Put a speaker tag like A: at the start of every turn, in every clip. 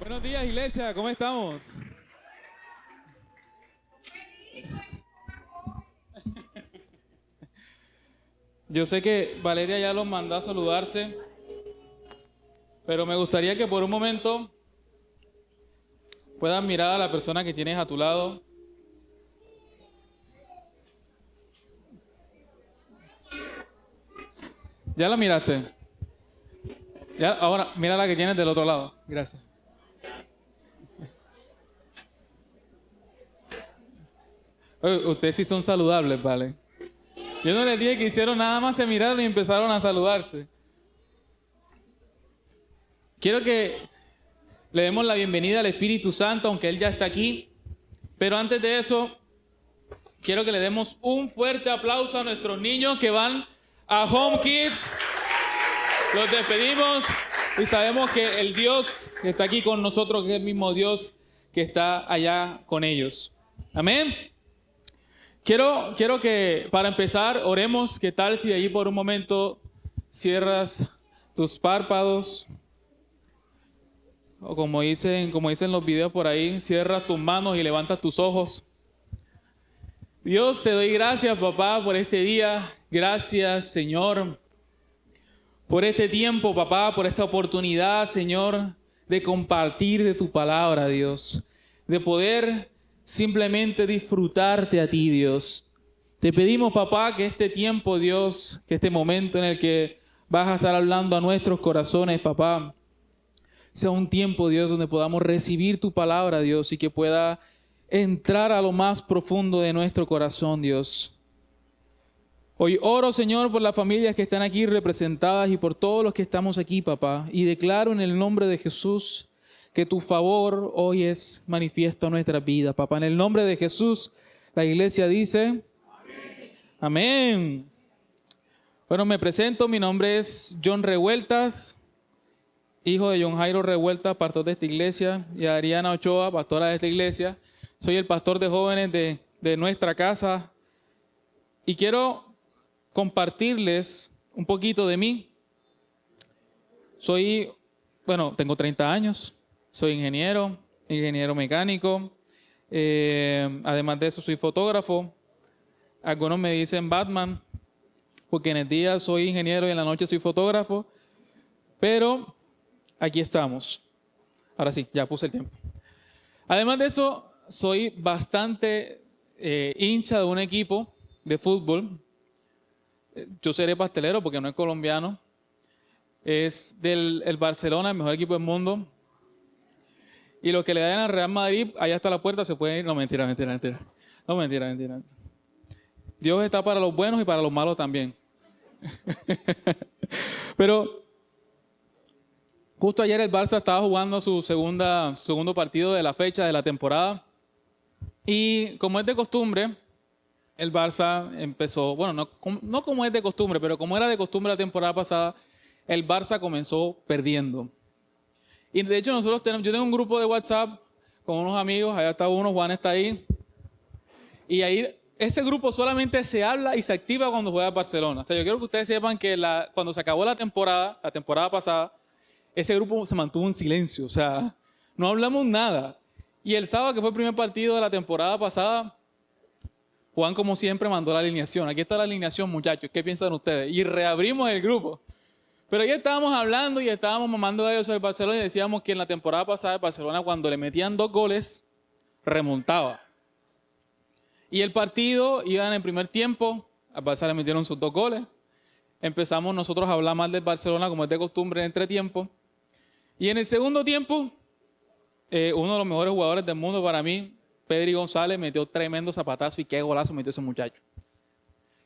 A: Buenos días, iglesia, ¿cómo estamos? Yo sé que Valeria ya los mandó a saludarse, pero me gustaría que por un momento puedas mirar a la persona que tienes a tu lado. ¿Ya la miraste? Ya, ahora mira la que tienes del otro lado. Gracias. Oye, ustedes sí son saludables, ¿vale? Yo no les dije que hicieron, nada más se miraron y empezaron a saludarse. Quiero que le demos la bienvenida al Espíritu Santo, aunque Él ya está aquí. Pero antes de eso, quiero que le demos un fuerte aplauso a nuestros niños que van a Home Kids. Los despedimos y sabemos que el Dios que está aquí con nosotros, que es el mismo Dios que está allá con ellos. Amén. Quiero que para empezar oremos. ¿Qué tal si ahí por un momento cierras tus párpados? O como dicen los videos por ahí, cierras tus manos y levantas tus ojos. Dios, te doy gracias, papá, por este día. Gracias, Señor, por este tiempo, papá, por esta oportunidad, Señor, de compartir de tu palabra, Dios. De poder simplemente disfrutarte a ti, Dios. Te pedimos, papá, que este tiempo, Dios, que este momento en el que vas a estar hablando a nuestros corazones, papá, sea un tiempo, Dios, donde podamos recibir tu palabra, Dios, y que pueda entrar a lo más profundo de nuestro corazón, Dios. Hoy oro, Señor, por las familias que están aquí representadas y por todos los que estamos aquí, papá. Y declaro en el nombre de Jesús que tu favor hoy es manifiesto a nuestra vida, papá. En el nombre de Jesús, la iglesia dice, amén. Amén. Bueno, me presento. Mi nombre es John Revueltas, hijo de John Jairo Revueltas, pastor de esta iglesia, y Adriana Ochoa, pastora de esta iglesia. Soy el pastor de jóvenes de nuestra casa. Y quiero compartirles un poquito de mí. Tengo 30 años, soy ingeniero mecánico. Además de eso, soy fotógrafo. Algunos me dicen Batman, porque en el día soy ingeniero y en la noche soy fotógrafo. Pero aquí estamos. Ahora sí, ya puse el tiempo. Además de eso, soy bastante hincha de un equipo de fútbol. Yo seré pastelero porque no es colombiano. Es el Barcelona, el mejor equipo del mundo. Y lo que le dan al Real Madrid, allá está la puerta, se pueden ir. No, mentira. No, mentira. Dios está para los buenos y para los malos también. Pero justo ayer el Barça estaba jugando su segundo partido de la fecha de la temporada. Y como es de costumbre, el Barça empezó, no como es de costumbre, pero como era de costumbre la temporada pasada, el Barça comenzó perdiendo. Y de hecho yo tengo un grupo de WhatsApp con unos amigos, allá está uno, Juan está ahí. Y ahí, ese grupo solamente se habla y se activa cuando juega Barcelona. O sea, yo quiero que ustedes sepan que cuando se acabó la temporada pasada, ese grupo se mantuvo en silencio. O sea, no hablamos nada. Y el sábado, que fue el primer partido de la temporada pasada, Juan, como siempre, mandó la alineación. Aquí está la alineación, muchachos. ¿Qué piensan ustedes? Y reabrimos el grupo. Pero ya estábamos hablando y estábamos mamando de ellos sobre el Barcelona y decíamos que en la temporada pasada el Barcelona, cuando le metían 2 goles, remontaba. Y el partido iba en el primer tiempo, al Barça le metieron sus 2 goles. Empezamos nosotros a hablar mal del Barcelona, como es de costumbre en entretiempo. Y en el segundo tiempo, uno de los mejores jugadores del mundo para mí, Pedri González, metió tremendo zapatazo y qué golazo metió ese muchacho.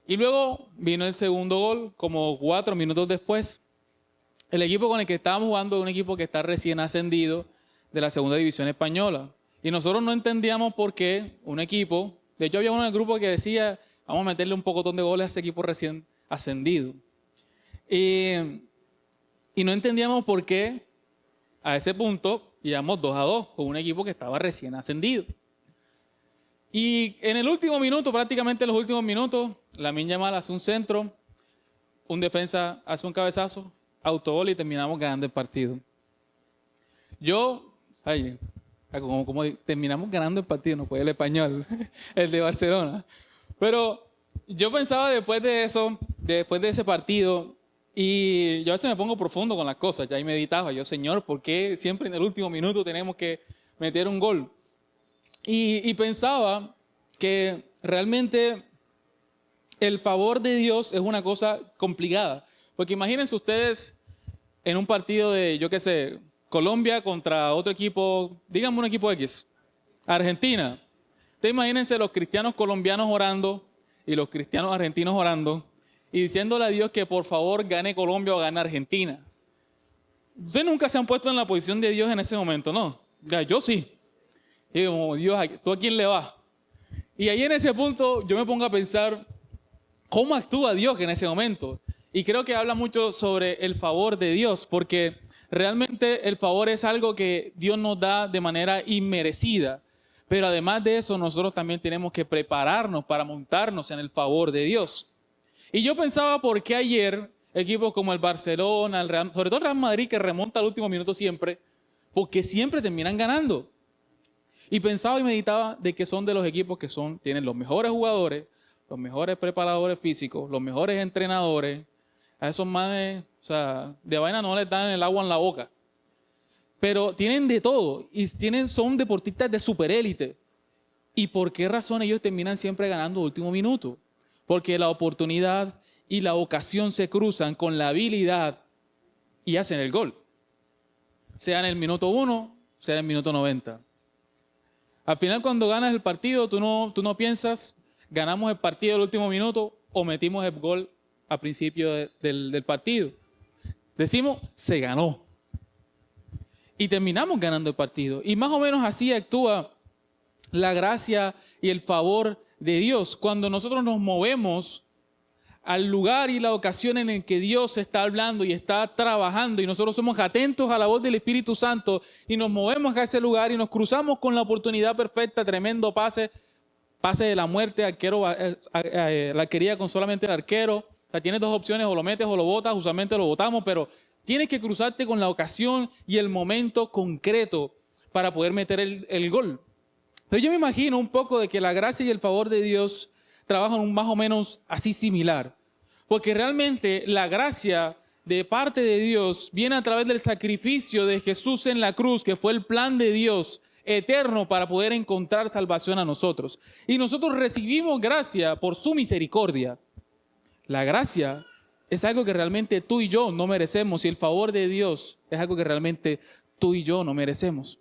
A: Y luego vino el segundo gol, como 4 minutos después. El equipo con el que estábamos jugando es un equipo que está recién ascendido de la segunda división española. Y nosotros no entendíamos por qué un equipo, de hecho había uno en el grupo que decía, vamos a meterle un pocotón de goles a ese equipo recién ascendido. Y no entendíamos por qué a ese punto íbamos 2-2 con un equipo que estaba recién ascendido. Y en el último minuto, prácticamente en los últimos minutos, Lamine Yamal hace un centro, un defensa hace un cabezazo, autogol y terminamos ganando el partido. Yo Ay, como terminamos ganando el partido, no fue el Español, el de Barcelona. Pero yo pensaba después de eso, después de ese partido, y yo a veces me pongo profundo con las cosas, ya ahí meditaba yo, Señor, ¿por qué siempre en el último minuto tenemos que meter un gol? Y pensaba que realmente el favor de Dios es una cosa complicada. Porque imagínense ustedes en un partido de, yo qué sé, Colombia contra otro equipo, díganme un equipo X, Argentina. Ustedes imagínense los cristianos colombianos orando y los cristianos argentinos orando y diciéndole a Dios que por favor gane Colombia o gane Argentina. Ustedes nunca se han puesto en la posición de Dios en ese momento, ¿no? Ya, yo sí. Y digo, Dios, ¿tú a quién le vas? Y ahí en ese punto yo me pongo a pensar cómo actúa Dios en ese momento. Y creo que habla mucho sobre el favor de Dios, porque realmente el favor es algo que Dios nos da de manera inmerecida. Pero además de eso, nosotros también tenemos que prepararnos para montarnos en el favor de Dios. Y yo pensaba por qué ayer equipos como el Barcelona, el Real, sobre todo el Real Madrid, que remonta al último minuto siempre, porque siempre terminan ganando. Y pensaba y meditaba de que son de los equipos que tienen los mejores jugadores, los mejores preparadores físicos, los mejores entrenadores. A esos manes, o sea, de vaina no les dan el agua en la boca. Pero tienen de todo y son deportistas de superélite. ¿Y por qué razón ellos terminan siempre ganando último minuto? Porque la oportunidad y la ocasión se cruzan con la habilidad y hacen el gol. Sea en el minuto 1, sea en el minuto 90. Al final, cuando ganas el partido, tú no piensas, ganamos el partido el último minuto o metimos el gol al principio del partido. Decimos, se ganó. Y terminamos ganando el partido. Y más o menos así actúa la gracia y el favor de Dios. Cuando nosotros nos movemos al lugar y la ocasión en el que Dios está hablando y está trabajando y nosotros somos atentos a la voz del Espíritu Santo y nos movemos a ese lugar y nos cruzamos con la oportunidad perfecta, tremendo pase de la muerte, arquero, la arquería con solamente el arquero. O sea, tienes dos opciones, o lo metes o lo botas, usualmente lo botamos, pero tienes que cruzarte con la ocasión y el momento concreto para poder meter el gol. Pero yo me imagino un poco de que la gracia y el favor de Dios trabajan más o menos así similar. Porque realmente la gracia de parte de Dios viene a través del sacrificio de Jesús en la cruz, que fue el plan de Dios eterno para poder encontrar salvación a nosotros. Y nosotros recibimos gracia por su misericordia. La gracia es algo que realmente tú y yo no merecemos y el favor de Dios es algo que realmente tú y yo no merecemos.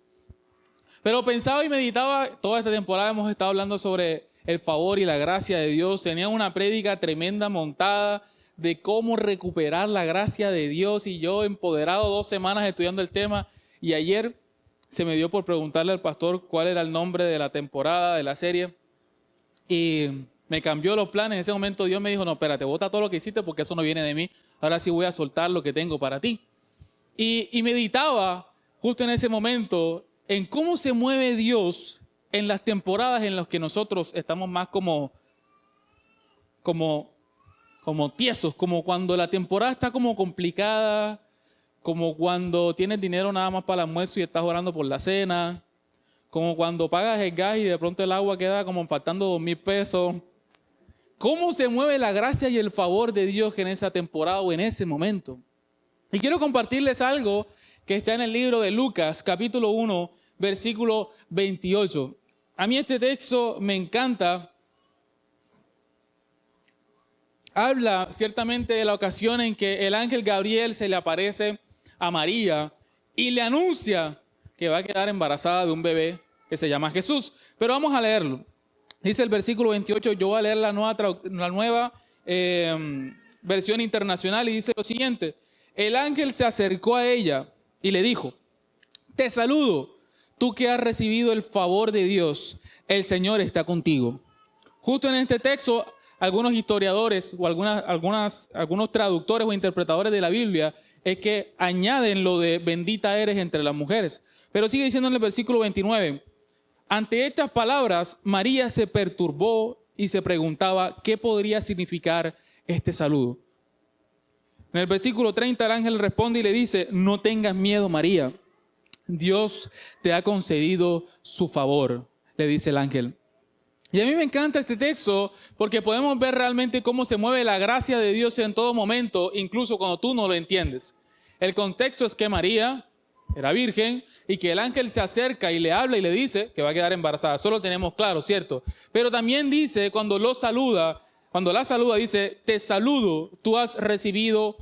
A: Pero pensaba y meditaba, toda esta temporada hemos estado hablando sobre el favor y la gracia de Dios. Tenía una prédica tremenda montada de cómo recuperar la gracia de Dios y yo empoderado 2 semanas estudiando el tema y ayer se me dio por preguntarle al pastor cuál era el nombre de la temporada, de la serie y me cambió los planes. En ese momento Dios me dijo, no, espérate, bota todo lo que hiciste porque eso no viene de mí. Ahora sí voy a soltar lo que tengo para ti. Y meditaba justo en ese momento en cómo se mueve Dios en las temporadas en las que nosotros estamos más como tiesos, como cuando la temporada está como complicada, como cuando tienes dinero nada más para el almuerzo y estás orando por la cena, como cuando pagas el gas y de pronto el agua queda como faltando 2,000 pesos. ¿Cómo se mueve la gracia y el favor de Dios en esa temporada o en ese momento? Y quiero compartirles algo que está en el libro de Lucas, capítulo 1, versículo 28. A mí este texto me encanta. Habla ciertamente de la ocasión en que el ángel Gabriel se le aparece a María y le anuncia que va a quedar embarazada de un bebé que se llama Jesús. Pero vamos a leerlo. Dice el versículo 28, yo voy a leer la nueva versión internacional y dice lo siguiente. El ángel se acercó a ella y le dijo, te saludo, tú que has recibido el favor de Dios, el Señor está contigo. Justo en este texto, algunos historiadores o algunos traductores o interpretadores de la Biblia es que añaden lo de bendita eres entre las mujeres. Pero sigue diciendo en el versículo 29, ante estas palabras, María se perturbó y se preguntaba qué podría significar este saludo. En el versículo 30 el ángel responde y le dice, no tengas miedo, María, Dios te ha concedido su favor, le dice el ángel. Y a mí me encanta este texto porque podemos ver realmente cómo se mueve la gracia de Dios en todo momento, incluso cuando tú no lo entiendes. El contexto es que María era virgen y que el ángel se acerca y le habla y le dice que va a quedar embarazada. Eso lo tenemos claro, ¿cierto? Pero también dice, cuando la saluda, dice, te saludo, tú has recibido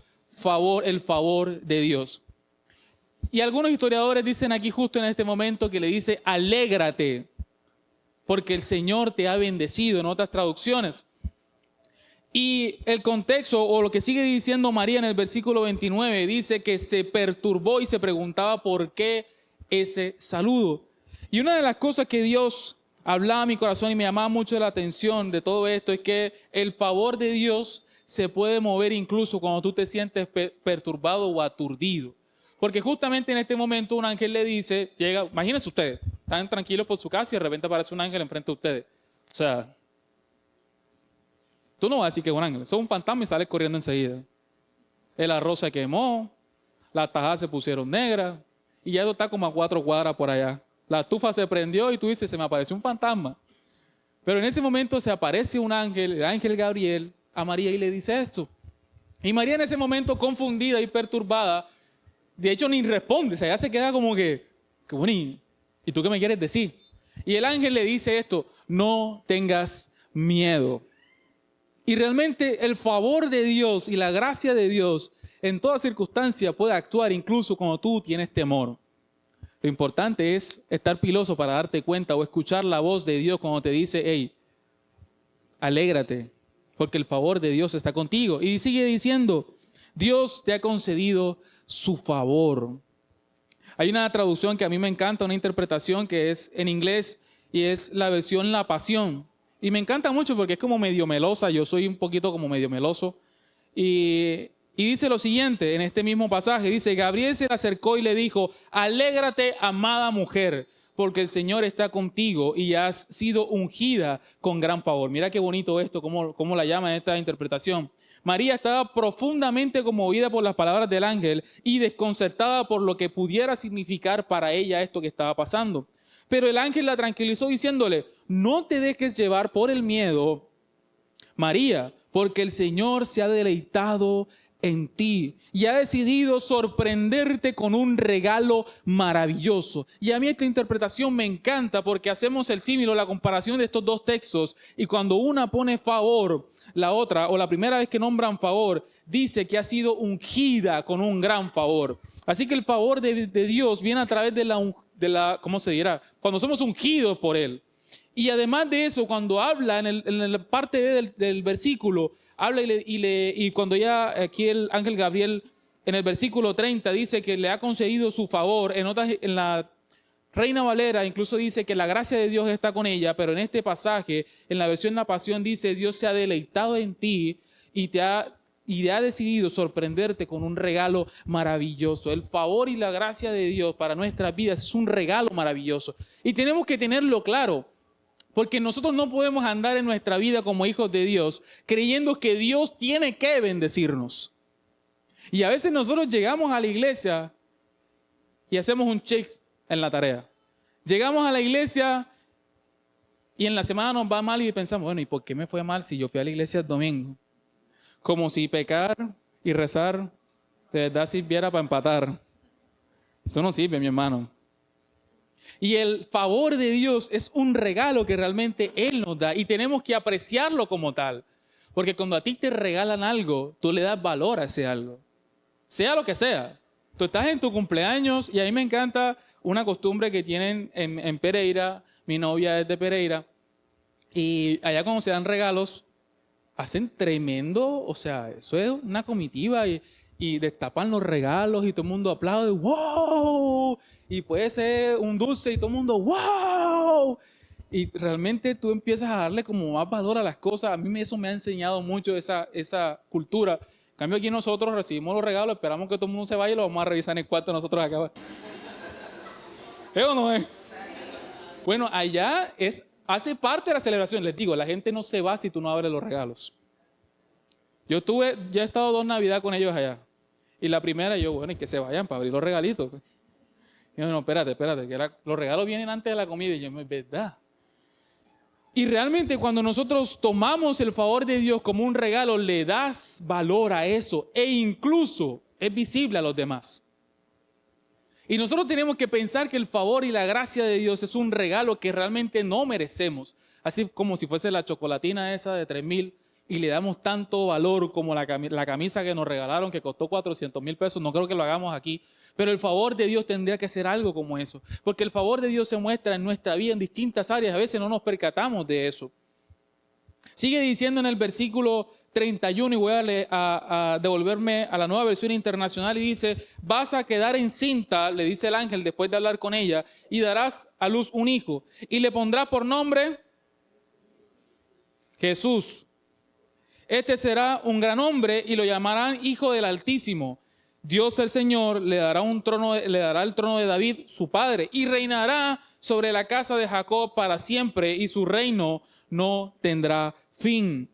A: el favor de Dios. Y algunos historiadores dicen aquí justo en este momento que le dice, alégrate, porque el Señor te ha bendecido, en otras traducciones. Y el contexto, o lo que sigue diciendo María en el versículo 29, dice que se perturbó y se preguntaba por qué ese saludo. Y una de las cosas que Dios hablaba a mi corazón y me llamaba mucho la atención de todo esto es que el favor de Dios se puede mover incluso cuando tú te sientes perturbado o aturdido. Porque justamente en este momento un ángel le dice, imagínense ustedes, están tranquilos por su casa y de repente aparece un ángel enfrente de ustedes. O sea, tú no vas a decir que es un ángel, eso es un fantasma y sales corriendo enseguida. El arroz se quemó, las tajadas se pusieron negras y ya está como a 4 cuadras por allá. La estufa se prendió y tú dices, se me apareció un fantasma. Pero en ese momento se aparece un ángel, el ángel Gabriel, a María y le dice esto. Y María en ese momento confundida y perturbada, de hecho ni responde, o sea, ella se queda como que bonito. ¿Y tú qué me quieres decir? Y el ángel le dice esto, no tengas miedo. Y realmente el favor de Dios y la gracia de Dios en toda circunstancia puede actuar incluso cuando tú tienes temor. Lo importante es estar piloso para darte cuenta o escuchar la voz de Dios cuando te dice, hey, alégrate, porque el favor de Dios está contigo. Y sigue diciendo, Dios te ha concedido su favor. Hay una traducción que a mí me encanta, una interpretación que es en inglés y es la versión La Pasión. Y me encanta mucho porque es como medio melosa, yo soy un poquito como medio meloso. Y dice lo siguiente en este mismo pasaje, dice, Gabriel se le acercó y le dijo, alégrate, amada mujer, porque el Señor está contigo y has sido ungida con gran favor. Mira qué bonito esto, cómo la llama en esta interpretación. María estaba profundamente conmovida por las palabras del ángel y desconcertada por lo que pudiera significar para ella esto que estaba pasando. Pero el ángel la tranquilizó diciéndole, no te dejes llevar por el miedo, María, porque el Señor se ha deleitado en ti y ha decidido sorprenderte con un regalo maravilloso. Y a mí esta interpretación me encanta porque hacemos el símil o la comparación de estos dos textos y cuando una pone favor, la otra, o la primera vez que nombran favor, dice que ha sido ungida con un gran favor. Así que el favor de Dios viene a través de la, ¿cómo se dirá? Cuando somos ungidos por Él. Y además de eso, cuando habla en la parte B del versículo, habla y cuando ya aquí el ángel Gabriel en el versículo 30 dice que le ha concedido su favor, en la Reina Valera incluso dice que la gracia de Dios está con ella, pero en este pasaje, en la versión La Pasión dice, Dios se ha deleitado en ti y ha decidido sorprenderte con un regalo maravilloso. El favor y la gracia de Dios para nuestras vidas es un regalo maravilloso. Y tenemos que tenerlo claro, porque nosotros no podemos andar en nuestra vida como hijos de Dios creyendo que Dios tiene que bendecirnos. Y a veces nosotros llegamos a la iglesia y hacemos un check en la tarea. Llegamos a la iglesia y en la semana nos va mal y pensamos, bueno, ¿y por qué me fue mal si yo fui a la iglesia el domingo? Como si pecar y rezar de verdad sirviera para empatar. Eso no sirve, mi hermano. Y el favor de Dios es un regalo que realmente Él nos da y tenemos que apreciarlo como tal. Porque cuando a ti te regalan algo, tú le das valor a ese algo. Sea lo que sea. Tú estás en tu cumpleaños y a mí me encanta una costumbre que tienen en Pereira. Mi novia es de Pereira. Y allá cuando se dan regalos, hacen tremendo, o sea, eso es una comitiva y destapan los regalos y todo el mundo aplaude, ¡wow! Y puede ser un dulce y todo el mundo, ¡wow! Y realmente tú empiezas a darle como más valor a las cosas. A mí eso me ha enseñado mucho esa cultura. En cambio aquí nosotros recibimos los regalos, esperamos que todo el mundo se vaya y lo vamos a revisar en el cuarto nosotros acá. ¿Es o no es? Bueno, allá hace parte de la celebración. Les digo, la gente no se va si tú no abres los regalos. Ya he estado 2 Navidades con ellos allá. Y la primera bueno, y que se vayan para abrir los regalitos. Y yo, no, espérate, que los regalos vienen antes de la comida. Y yo, es verdad. Y realmente cuando nosotros tomamos el favor de Dios como un regalo, le das valor a eso e incluso es visible a los demás. Y nosotros tenemos que pensar que el favor y la gracia de Dios es un regalo que realmente no merecemos. Así como si fuese la chocolatina esa de 3,000 y le damos tanto valor como la camisa que nos regalaron que costó 400,000 pesos. No creo que lo hagamos aquí. Pero el favor de Dios tendría que ser algo como eso. Porque el favor de Dios se muestra en nuestra vida en distintas áreas. A veces no nos percatamos de eso. Sigue diciendo en el versículo 31 y voy a devolverme a la Nueva Versión Internacional y dice, vas a quedar encinta, le dice el ángel después de hablar con ella, y darás a luz un hijo y le pondrás por nombre Jesús. Este será un gran hombre y lo llamarán Hijo del Altísimo. Dios el Señor le dará el trono de David, su padre, y reinará sobre la casa de Jacob para siempre y su reino no tendrá fin.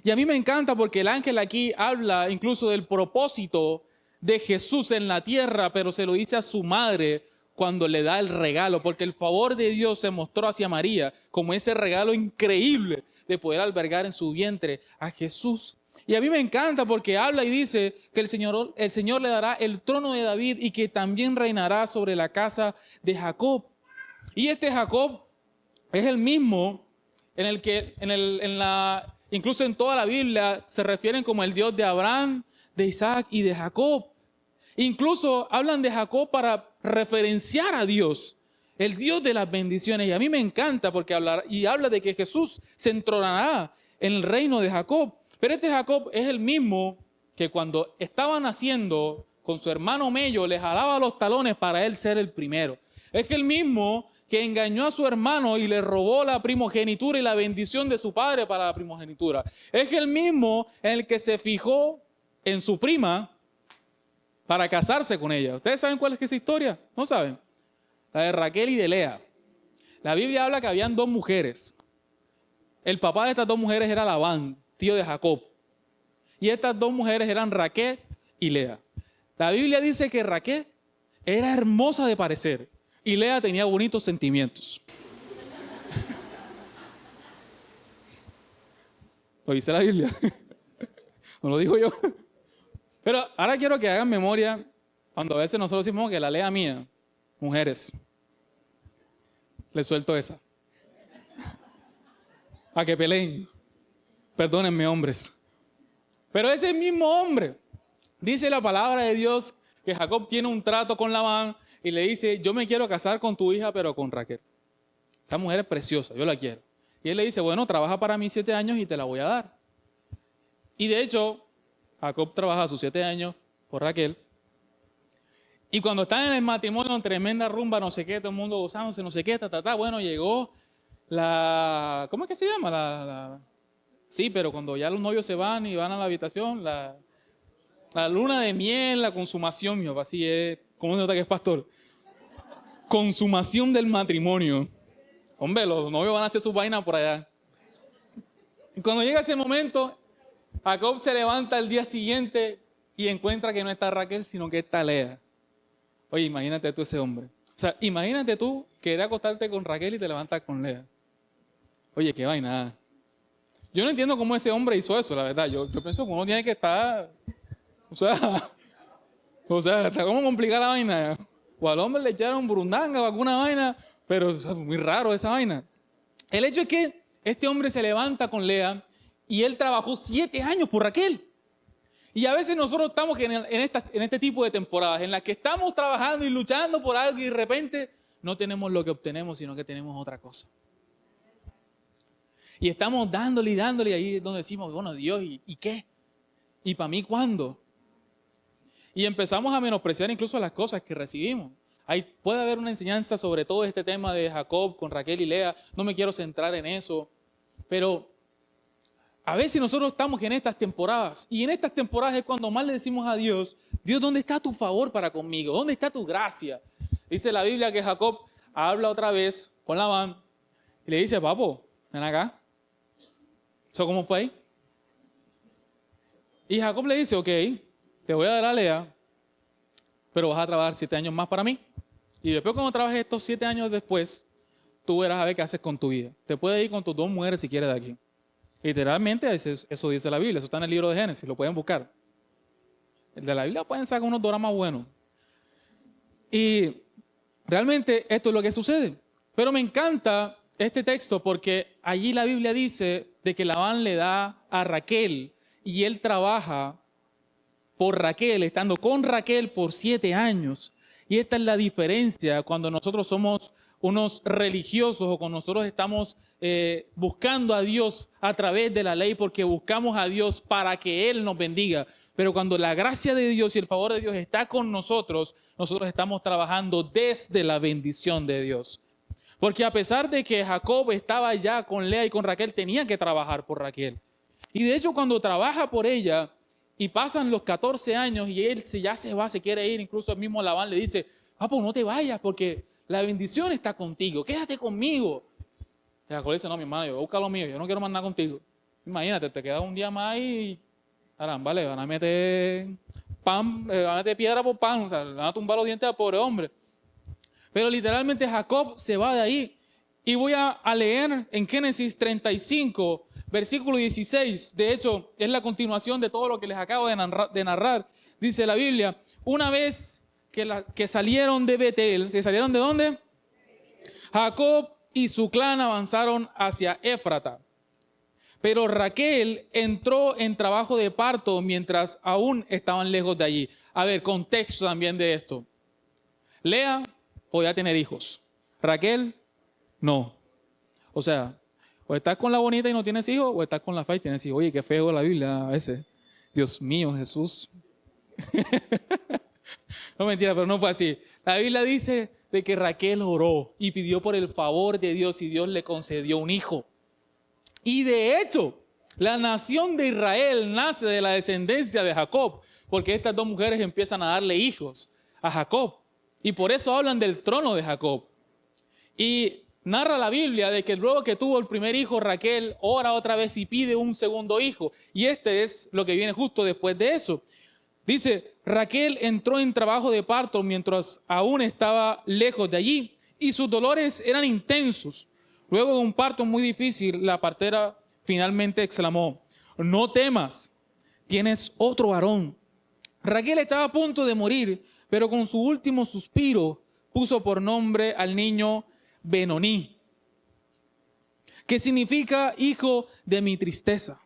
A: Y a mí me encanta porque el ángel aquí habla incluso del propósito de Jesús en la tierra, pero se lo dice a su madre cuando le da el regalo, porque el favor de Dios se mostró hacia María como ese regalo increíble de poder albergar en su vientre a Jesús. Y a mí me encanta porque habla y dice que el Señor le dará el trono de David y que también reinará sobre la casa de Jacob. Y este Jacob es el mismo en el que incluso en toda la Biblia se refieren como el Dios de Abraham, de Isaac y de Jacob. Incluso hablan de Jacob para referenciar a Dios, el Dios de las bendiciones. Y a mí me encanta porque habla de que Jesús se entronará en el reino de Jacob. Pero este Jacob es el mismo que cuando estaba naciendo con su hermano Mello le jalaba los talones para él ser el primero. Es el mismo que engañó a su hermano y le robó la primogenitura y la bendición de su padre para la primogenitura. Es el mismo en el que se fijó en su prima para casarse con ella. ¿Ustedes saben cuál es esa historia? ¿No saben? La de Raquel y de Lea. La Biblia habla que habían 2 mujeres. El papá de estas 2 mujeres era Labán, tío de Jacob. Y estas 2 mujeres eran Raquel y Lea. La Biblia dice que Raquel era hermosa de parecer y Lea tenía bonitos sentimientos. ¿Lo dice la Biblia? No lo digo yo. Pero ahora quiero que hagan memoria cuando a veces nosotros decimos que la Lea mía, mujeres, les suelto esa. A que peleen. Perdónenme, hombres. Pero ese mismo hombre, dice la palabra de Dios, que Jacob tiene un trato con Labán y le dice, yo me quiero casar con tu hija, pero con Raquel. Esa mujer es preciosa, yo la quiero. Y él le dice, bueno, trabaja para mí 7 años y te la voy a dar. Y de hecho, Jacob trabaja sus 7 años por Raquel. Y cuando están en el matrimonio, en tremenda rumba, no sé qué, todo el mundo gozándose, no sé qué, bueno, llegó ¿cómo es que se llama? Sí, pero cuando ya los novios se van y van a la habitación, la luna de miel, la consumación, mi papá sí es, ¿cómo se nota que es pastor? Consumación del matrimonio. Hombre, los novios van a hacer sus vainas por allá. Y cuando llega ese momento, Jacob se levanta el día siguiente y encuentra que no está Raquel, sino que está Lea. Oye, imagínate tú ese hombre. O sea, imagínate tú querer acostarte con Raquel y te levantas con Lea. Oye, qué vaina. Yo no entiendo cómo ese hombre hizo eso, la verdad. Yo pienso que uno tiene que estar... O sea, está como complicada la vaina. O al hombre le echaron burundanga o alguna vaina, pero es muy raro esa vaina. El hecho es que este hombre se levanta con Lea y él trabajó 7 años por Raquel. Y a veces nosotros estamos en este tipo de temporadas en las que estamos trabajando y luchando por algo y de repente no tenemos lo que obtenemos, sino que tenemos otra cosa. Y estamos dándole y ahí es donde decimos, bueno, Dios, ¿y qué? ¿Y para mí cuándo? Y empezamos a menospreciar incluso las cosas que recibimos. Puede haber una enseñanza sobre todo este tema de Jacob con Raquel y Lea. No me quiero centrar en eso. Pero a veces nosotros estamos en estas temporadas. Y en estas temporadas es cuando más le decimos a Dios, Dios, ¿dónde está tu favor para conmigo? ¿Dónde está tu gracia? Dice la Biblia que Jacob habla otra vez con Labán y le dice, papo, ven acá. ¿Eso cómo fue ahí? Y Jacob le dice, ok, te voy a dar a Lea, pero vas a trabajar 7 años más para mí Y después cuando trabajes estos 7 años después, tú verás a ver qué haces con tu vida. Te puedes ir con tus 2 mujeres si quieres de aquí. Literalmente eso dice la Biblia, eso está en el libro de Génesis, lo pueden buscar. El de la Biblia pueden sacar unos dramas buenos. Y realmente esto es lo que sucede. Pero me encanta este texto porque allí la Biblia dice de que Labán le da a Raquel y él trabaja por Raquel, estando con Raquel por 7 años. Y esta es la diferencia cuando nosotros somos unos religiosos o cuando nosotros estamos buscando a Dios a través de la ley porque buscamos a Dios para que Él nos bendiga. Pero cuando la gracia de Dios y el favor de Dios está con nosotros, nosotros estamos trabajando desde la bendición de Dios. Porque a pesar de que Jacob estaba ya con Lea y con Raquel, tenía que trabajar por Raquel. Y de hecho cuando trabaja por ella y pasan los 14 años y él ya se va, se quiere ir, incluso el mismo Labán le dice, pues no te vayas porque la bendición está contigo, quédate conmigo. Y Jacob dice, no mi hermano, yo busca lo mío, yo no quiero más nada contigo. Imagínate, te quedas un día más y caramba, le van a meter pan, le van a meter piedra por pan, o sea, le van a tumbar los dientes al pobre hombre. Pero literalmente Jacob se va de ahí. Y voy a leer en Génesis 35, versículo 16. De hecho, es la continuación de todo lo que les acabo de narrar. Dice la Biblia, una vez que salieron de Betel, ¿que salieron de dónde? Jacob y su clan avanzaron hacia Éfrata. Pero Raquel entró en trabajo de parto mientras aún estaban lejos de allí. A ver, contexto también de esto. Lea podía tener hijos. Raquel, no. O sea, o estás con la bonita y no tienes hijos, o estás con la fea y tienes hijos. Oye, qué feo la Biblia a veces. Dios mío, Jesús. No, mentira, pero no fue así. La Biblia dice de que Raquel oró y pidió por el favor de Dios y Dios le concedió un hijo. Y de hecho, la nación de Israel nace de la descendencia de Jacob, porque estas 2 mujeres empiezan a darle hijos a Jacob. Y por eso hablan del trono de Jacob. Y narra la Biblia de que luego que tuvo el primer hijo, Raquel ora otra vez y pide un segundo hijo. Y este es lo que viene justo después de eso. Dice, Raquel entró en trabajo de parto mientras aún estaba lejos de allí y sus dolores eran intensos. Luego de un parto muy difícil, la partera finalmente exclamó, no temas, tienes otro varón. Raquel estaba a punto de morir, pero con su último suspiro puso por nombre al niño Benoní, que significa hijo de mi tristeza.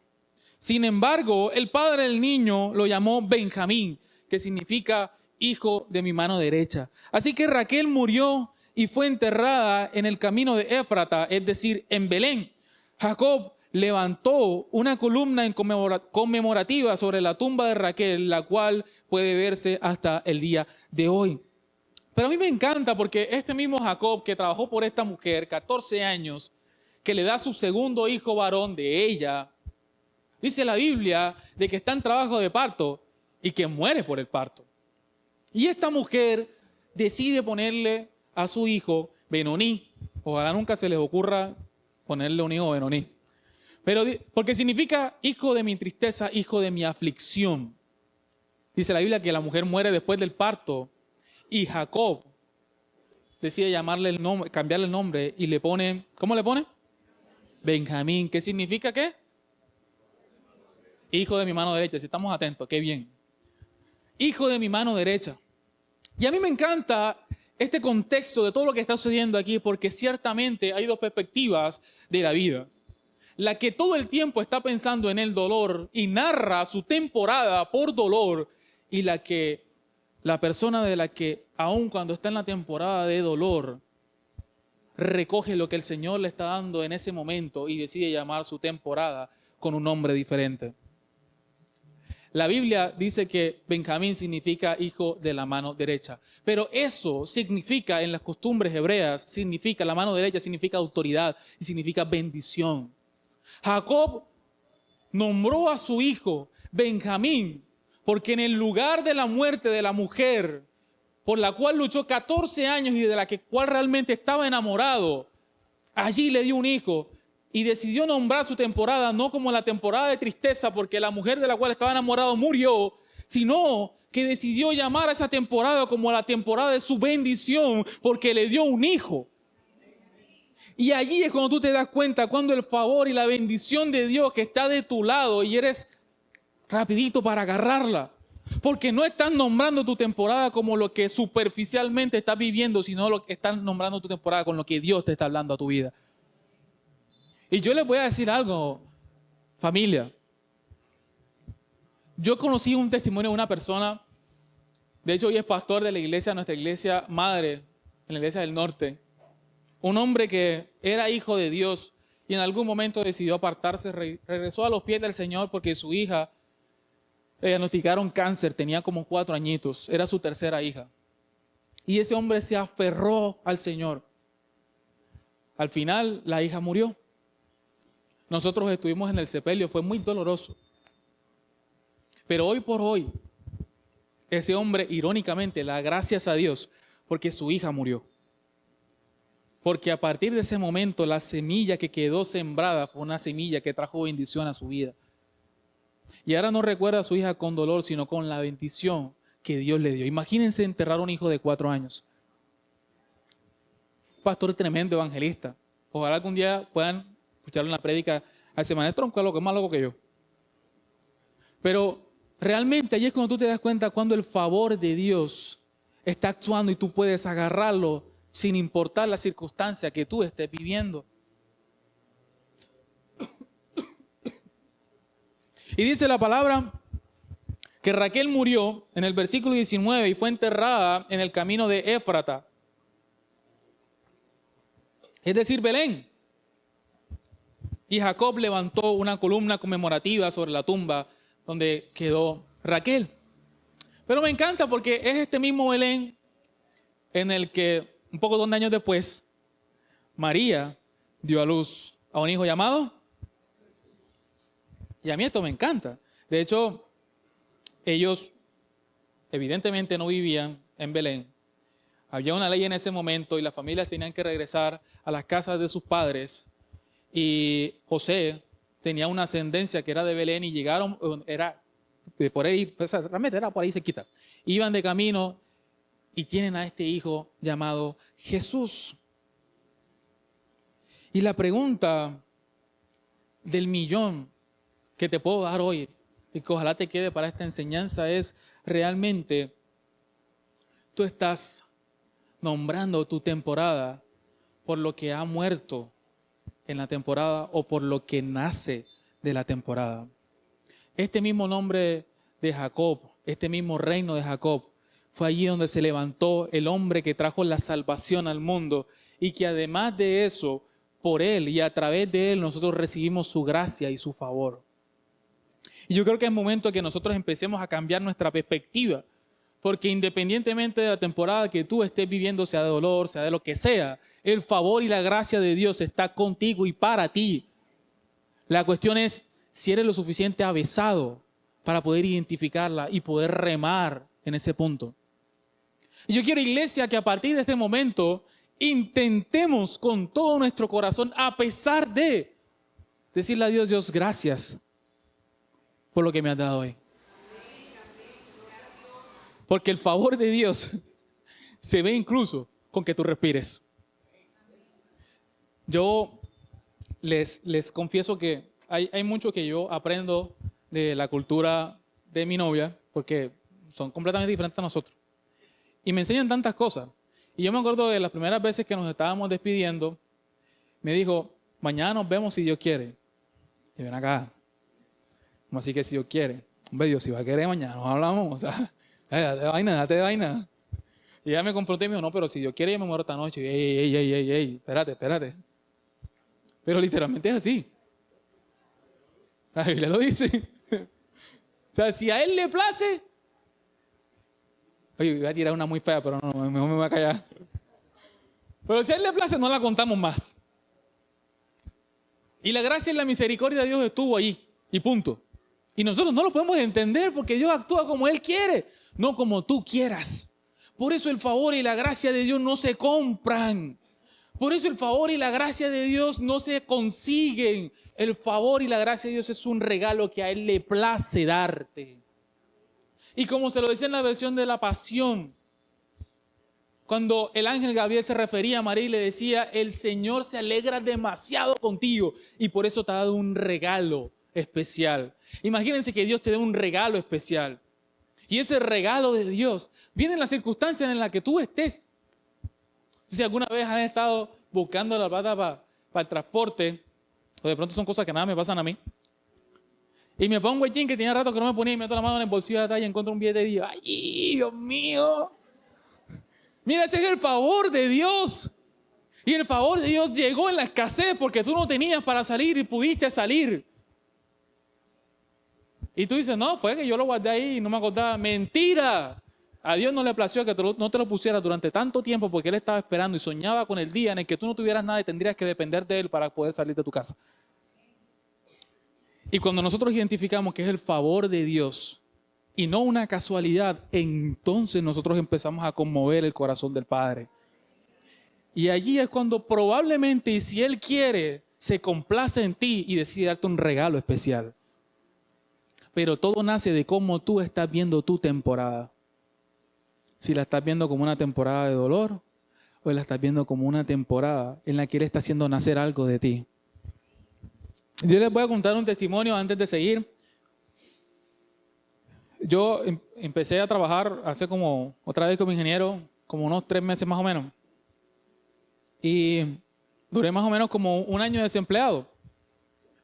A: Sin embargo, el padre del niño lo llamó Benjamín, que significa hijo de mi mano derecha. Así que Raquel murió y fue enterrada en el camino de Éfrata, es decir, en Belén. Jacob levantó una columna conmemorativa sobre la tumba de Raquel, la cual puede verse hasta el día de hoy. Pero a mí me encanta porque este mismo Jacob que trabajó por esta mujer 14 años, que le da su segundo hijo varón de ella, dice la Biblia de que está en trabajo de parto y que muere por el parto. Y esta mujer decide ponerle a su hijo Benoní. Ojalá nunca se les ocurra ponerle un hijo Benoní. Pero porque significa hijo de mi tristeza, hijo de mi aflicción. Dice la Biblia que la mujer muere después del parto y Jacob decide llamarle el nombre, cambiarle el nombre y le pone, ¿cómo le pone? Benjamín. ¿Qué significa qué? Hijo de mi mano derecha. Si estamos atentos, qué bien. Hijo de mi mano derecha. Y a mí me encanta este contexto de todo lo que está sucediendo aquí porque ciertamente hay 2 perspectivas de la vida. La que todo el tiempo está pensando en el dolor y narra su temporada por dolor y la persona de la que aun cuando está en la temporada de dolor recoge lo que el Señor le está dando en ese momento y decide llamar su temporada con un nombre diferente. La Biblia dice que Benjamín significa hijo de la mano derecha, pero eso significa en las costumbres hebreas, significa la mano derecha, significa autoridad y significa bendición. Jacob nombró a su hijo Benjamín porque en el lugar de la muerte de la mujer por la cual luchó 14 años y de la cual realmente estaba enamorado, allí le dio un hijo. Y decidió nombrar su temporada no como la temporada de tristeza porque la mujer de la cual estaba enamorado murió, sino que decidió llamar a esa temporada como la temporada de su bendición porque le dio un hijo. Y allí es cuando tú te das cuenta, cuando el favor y la bendición de Dios que está de tu lado y eres rapidito para agarrarla. Porque no estás nombrando tu temporada como lo que superficialmente estás viviendo, sino lo que estás nombrando tu temporada con lo que Dios te está hablando a tu vida. Y yo les voy a decir algo, familia. Yo conocí un testimonio de una persona, de hecho hoy es pastor de la iglesia, nuestra iglesia madre, en la iglesia del norte. Un hombre que era hijo de Dios y en algún momento decidió apartarse, regresó a los pies del Señor porque su hija le diagnosticaron cáncer, tenía como 4 añitos, era su tercera hija. Y ese hombre se aferró al Señor. Al final la hija murió. Nosotros estuvimos en el sepelio, fue muy doloroso. Pero hoy por hoy, ese hombre, irónicamente, da gracias a Dios porque su hija murió. Porque a partir de ese momento, la semilla que quedó sembrada fue una semilla que trajo bendición a su vida. Y ahora no recuerda a su hija con dolor, sino con la bendición que Dios le dio. Imagínense enterrar a un hijo de 4 años. Pastor tremendo, evangelista. Ojalá algún día puedan escuchar una prédica a ese maestro, que es más loco que yo. Pero realmente allí es cuando tú te das cuenta cuando el favor de Dios está actuando y tú puedes agarrarlo sin importar la circunstancia que tú estés viviendo. Y dice la palabra que Raquel murió en el versículo 19 y fue enterrada en el camino de Éfrata, es decir, Belén. Y Jacob levantó una columna conmemorativa sobre la tumba donde quedó Raquel. Pero me encanta porque es este mismo Belén en el que un poco de años después María dio a luz a un hijo llamado. Y a mí esto me encanta. De hecho, ellos evidentemente no vivían en Belén. Había una ley en ese momento y las familias tenían que regresar a las casas de sus padres. Y José tenía una ascendencia que era de Belén y llegaron, era de por ahí, pues, realmente era por ahí cerquita. Iban de camino y tienen a este hijo llamado Jesús. Y la pregunta del millón que te puedo dar hoy y que ojalá te quede para esta enseñanza es: ¿realmente tú estás nombrando tu temporada por lo que ha muerto en la temporada o por lo que nace de la temporada? Este mismo nombre de Jacob, este mismo reino de Jacob, fue allí donde se levantó el hombre que trajo la salvación al mundo y que además de eso, por él y a través de él nosotros recibimos su gracia y su favor. Y yo creo que es momento que nosotros empecemos a cambiar nuestra perspectiva, porque independientemente de la temporada que tú estés viviendo, sea de dolor, sea de lo que sea, el favor y la gracia de Dios está contigo y para ti. La cuestión es si eres lo suficiente avesado para poder identificarla y poder remar en ese punto. Y yo quiero, iglesia, que a partir de este momento intentemos con todo nuestro corazón, a pesar de decirle a Dios: Dios, gracias por lo que me has dado hoy. Porque el favor de Dios se ve incluso con que tú respires. Yo les confieso que hay mucho que yo aprendo de la cultura de mi novia, porque son completamente diferentes a nosotros. Y me enseñan tantas cosas. Y yo me acuerdo de las primeras veces que nos estábamos despidiendo, me dijo: mañana nos vemos si Dios quiere. Y ven acá. ¿Cómo así que si Dios quiere? Hombre, Dios, si va a querer, mañana nos hablamos. O sea, date de vaina. Y ella me confrontó y me dijo: no, pero si Dios quiere, yo me muero esta noche. Y, ey, espérate. Pero literalmente es así. La Biblia lo dice. O sea, si a Él le place. Oye, voy a tirar una muy fea, pero no, mejor me voy a callar. Pero si a Él le place, no la contamos más. Y la gracia y la misericordia de Dios estuvo ahí. Y punto. Y nosotros no lo podemos entender porque Dios actúa como Él quiere, no como tú quieras. Por eso el favor y la gracia de Dios no se compran. Por eso el favor y la gracia de Dios no se consiguen. El favor y la gracia de Dios es un regalo que a Él le place darte. Y como se lo decía en la versión de la Pasión, cuando el ángel Gabriel se refería a María y le decía, el Señor se alegra demasiado contigo y por eso te ha dado un regalo especial. Imagínense que Dios te dé un regalo especial. Y ese regalo de Dios viene en las circunstancias en las que tú estés. Si alguna vez han estado buscando la plata para el transporte, o de pronto son cosas que nada me pasan a mí, y me pongo el jean que tenía rato que no me ponía y meto la mano en el bolsillo de atrás y encuentro un billete y digo, ¡ay, Dios mío! Mira, ese es el favor de Dios. Y el favor de Dios llegó en la escasez porque tú no tenías para salir y pudiste salir. Y tú dices, no, fue que yo lo guardé ahí y no me acordaba. ¡Mentira! A Dios no le plació que no te lo pusiera durante tanto tiempo porque Él estaba esperando y soñaba con el día en el que tú no tuvieras nada y tendrías que depender de Él para poder salir de tu casa. Y cuando nosotros identificamos que es el favor de Dios y no una casualidad, entonces nosotros empezamos a conmover el corazón del Padre. Y allí es cuando probablemente, y si Él quiere, se complace en ti y decide darte un regalo especial. Pero todo nace de cómo tú estás viendo tu temporada. Si la estás viendo como una temporada de dolor o la estás viendo como una temporada en la que Él está haciendo nacer algo de ti. Yo les voy a contar un testimonio antes de seguir. Yo empecé a trabajar hace como, otra vez como ingeniero, como unos 3 meses más o menos. Y duré más o menos como un año desempleado.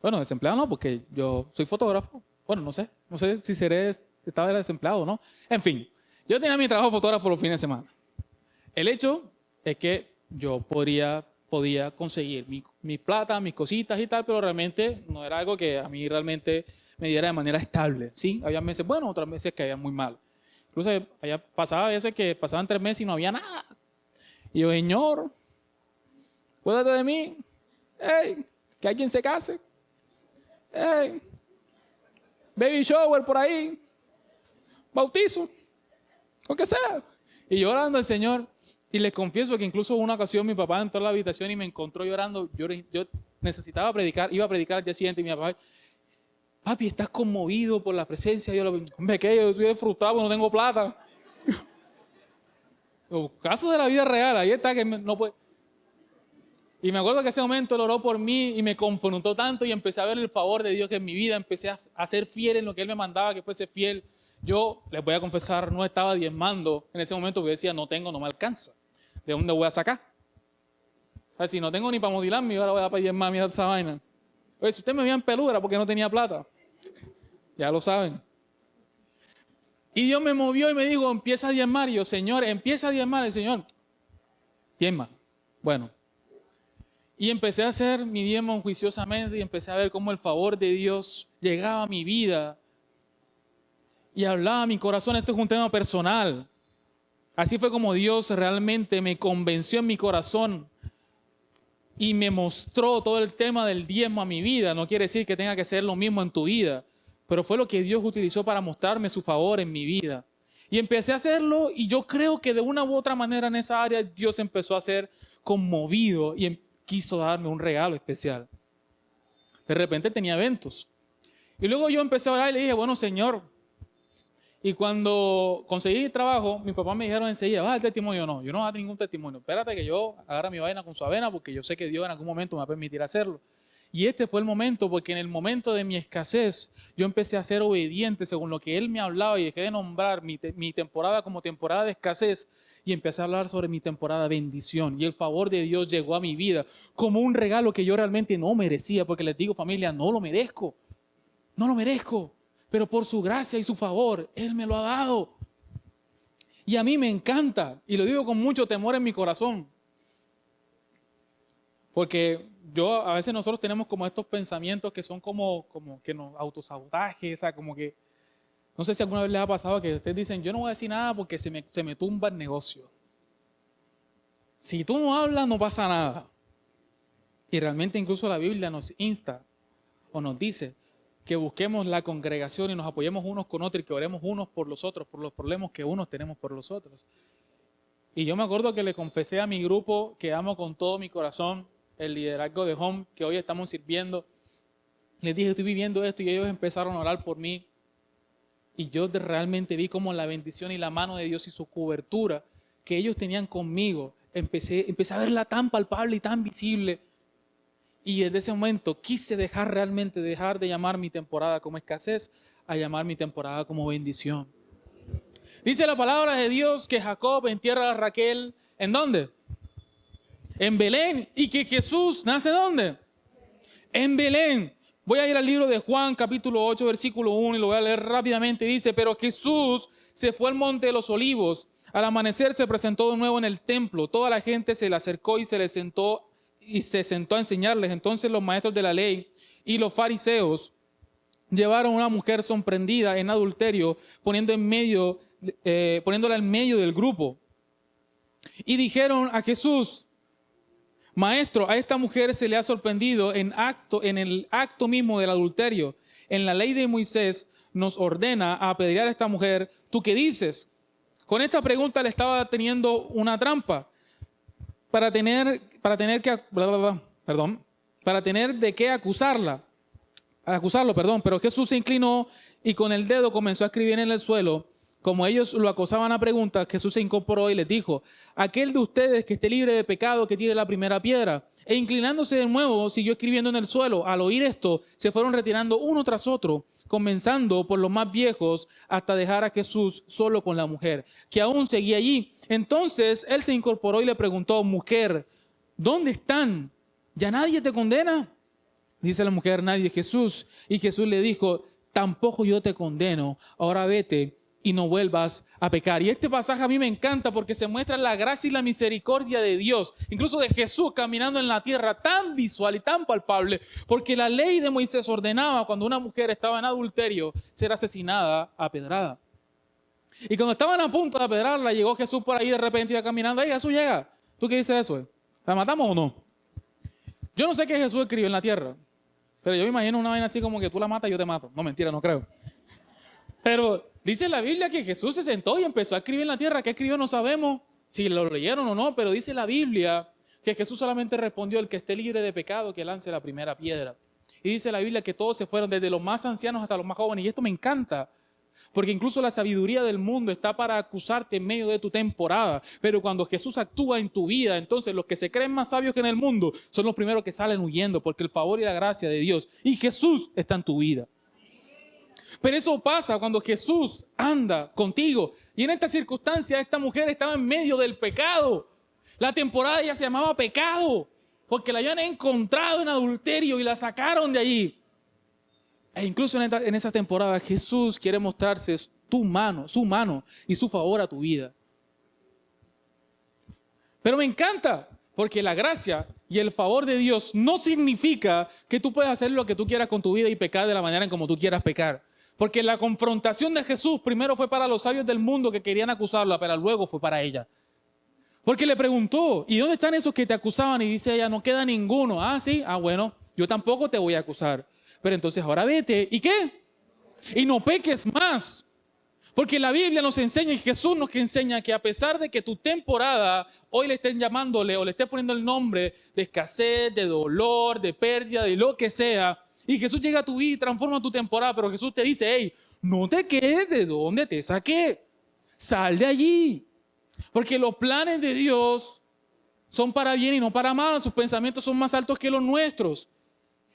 A: Bueno, desempleado no, porque yo soy fotógrafo. Bueno, no sé si estaba desempleado o no. En fin, yo tenía mi trabajo de fotógrafo los fines de semana. El hecho es que yo podía conseguir mi plata, mis cositas y tal, pero realmente no era algo que a mí realmente me diera de manera estable. Sí, había meses buenos, otras meses que había muy mal. Incluso pasaba veces que pasaban 3 meses y no había nada. Y yo, Señor, acuérdate de mí. Hey, que alguien se case. Hey, baby shower por ahí. Bautizo. Lo que sea. Y yo orando al Señor. Y les confieso que incluso una ocasión mi papá entró a la habitación y me encontró llorando. Yo necesitaba predicar, iba a predicar al día siguiente y mi papá, papi, ¿estás conmovido por la presencia? Yo estoy frustrado, no tengo plata. Los casos de la vida real, ahí está que no puede. Y me acuerdo que ese momento él oró por mí y me confrontó tanto y empecé a ver el favor de Dios que en mi vida empecé a ser fiel en lo que Él me mandaba que fuese fiel. Yo, les voy a confesar, no estaba diezmando en ese momento porque decía, no tengo, no me alcanza. ¿De dónde voy a sacar? O sea, si no tengo ni para motilarme, ahora voy a pedir más, mira esa vaina. Oye, si ustedes me veían peludo era porque no tenía plata. Ya lo saben. Y Dios me movió y me dijo, empieza a diezmar. Y yo, Señor, empieza a diezmar. El Señor, diezma. Bueno. Y empecé a hacer mi diezmo juiciosamente y empecé a ver cómo el favor de Dios llegaba a mi vida y hablaba a mi corazón. Esto es un tema personal. Así fue como Dios realmente me convenció en mi corazón y me mostró todo el tema del diezmo a mi vida. No quiere decir que tenga que ser lo mismo en tu vida, pero fue lo que Dios utilizó para mostrarme su favor en mi vida. Y empecé a hacerlo y yo creo que de una u otra manera en esa área Dios empezó a ser conmovido y quiso darme un regalo especial. De repente tenía eventos. Y luego yo empecé a orar y le dije, bueno, Señor. Y cuando conseguí trabajo, mis papás me dijeron enseguida, ¿vas al testimonio? No, yo no voy a dar ningún testimonio. Espérate que yo agarre mi vaina con su avena porque yo sé que Dios en algún momento me va a permitir hacerlo. Y este fue el momento, porque en el momento de mi escasez, yo empecé a ser obediente según lo que Él me hablaba y dejé de nombrar mi temporada como temporada de escasez y empecé a hablar sobre mi temporada de bendición. Y el favor de Dios llegó a mi vida como un regalo que yo realmente no merecía, porque les digo, familia, no lo merezco. No lo merezco. Pero por su gracia y su favor, Él me lo ha dado. Y a mí me encanta, y lo digo con mucho temor en mi corazón. Porque a veces nosotros tenemos como estos pensamientos que son como que nos autosabotaje, o sea, como que, no sé si alguna vez les ha pasado que ustedes dicen, yo no voy a decir nada porque se me tumba el negocio. Si tú no hablas, no pasa nada. Y realmente incluso la Biblia nos insta o nos dice que busquemos la congregación y nos apoyemos unos con otros y que oremos unos por los otros, por los problemas que unos tenemos por los otros. Y yo me acuerdo que le confesé a mi grupo que amo con todo mi corazón, el liderazgo de Home, que hoy estamos sirviendo. Les dije, estoy viviendo esto y ellos empezaron a orar por mí. Y yo realmente vi como la bendición y la mano de Dios y su cobertura que ellos tenían conmigo. Empecé a verla tan palpable y tan visible. Y desde ese momento quise dejar de llamar mi temporada como escasez a llamar mi temporada como bendición. Dice la palabra de Dios que Jacob entierra a Raquel, ¿en dónde? En Belén. Y que Jesús nace ¿dónde? En Belén. Voy a ir al libro de Juan, capítulo 8, versículo 1, y lo voy a leer rápidamente. Dice, pero Jesús se fue al monte de los olivos. Al amanecer se presentó de nuevo en el templo. Toda la gente se le acercó y se sentó a enseñarles. Entonces los maestros de la ley y los fariseos llevaron a una mujer sorprendida en adulterio, poniéndola en medio del grupo. Y dijeron a Jesús, Maestro, a esta mujer se le ha sorprendido en el acto mismo del adulterio. En la ley de Moisés nos ordena apedrear a esta mujer. ¿Tú qué dices? Con esta pregunta le estaba teniendo una trampa para tener de qué acusarlo, pero Jesús se inclinó y con el dedo comenzó a escribir en el suelo. Como ellos lo acosaban a preguntas, Jesús se incorporó y les dijo, aquel de ustedes que esté libre de pecado, que tire la primera piedra. E inclinándose de nuevo, siguió escribiendo en el suelo. Al oír esto, se fueron retirando uno tras otro, comenzando por los más viejos, hasta dejar a Jesús solo con la mujer, que aún seguía allí. Entonces él se incorporó y le preguntó, mujer, ¿dónde están? ¿Ya nadie te condena? Dice la mujer, nadie, Jesús. Y Jesús le dijo, tampoco yo te condeno, ahora vete y no vuelvas a pecar. Y este pasaje a mí me encanta porque se muestra la gracia y la misericordia de Dios, incluso de Jesús caminando en la tierra, tan visual y tan palpable, porque la ley de Moisés ordenaba cuando una mujer estaba en adulterio ser asesinada a pedrada. Y cuando estaban a punto de apedrarla, llegó Jesús por ahí de repente iba caminando. ¡Ay, Jesús llega! ¿Tú qué dices eso? ¿La matamos o no? Yo no sé qué Jesús escribió en la tierra, pero yo me imagino una vaina así como que tú la matas y yo te mato. No, mentira, no creo. Pero dice la Biblia que Jesús se sentó y empezó a escribir en la tierra. ¿Qué escribió? No sabemos si lo leyeron o no, pero dice la Biblia que Jesús solamente respondió, el que esté libre de pecado, que lance la primera piedra. Y dice la Biblia que todos se fueron, desde los más ancianos hasta los más jóvenes. Y esto me encanta, porque incluso la sabiduría del mundo está para acusarte en medio de tu temporada. Pero cuando Jesús actúa en tu vida, entonces los que se creen más sabios que en el mundo son los primeros que salen huyendo, porque el favor y la gracia de Dios y Jesús está en tu vida. Pero eso pasa cuando Jesús anda contigo. Y en esta circunstancia, esta mujer estaba en medio del pecado. La temporada ya se llamaba pecado, porque la habían encontrado en adulterio y la sacaron de allí. E incluso en esa temporada Jesús quiere mostrarse su mano y su favor a tu vida. Pero me encanta, porque la gracia y el favor de Dios no significa que tú puedas hacer lo que tú quieras con tu vida y pecar de la manera en como tú quieras pecar. Porque la confrontación de Jesús primero fue para los sabios del mundo que querían acusarla, pero luego fue para ella. Porque le preguntó, ¿y dónde están esos que te acusaban? Y dice ella, no queda ninguno. Ah, sí, bueno, yo tampoco te voy a acusar. Pero entonces ahora vete, ¿y qué? Y no peques más. Porque la Biblia nos enseña y Jesús nos enseña que a pesar de que tu temporada hoy le estén llamándole o le estés poniendo el nombre de escasez, de dolor, de pérdida, de lo que sea, y Jesús llega a tu vida y transforma tu temporada, pero Jesús te dice, hey, no te quedes de donde te saqué, sal de allí. Porque los planes de Dios son para bien y no para mal, sus pensamientos son más altos que los nuestros.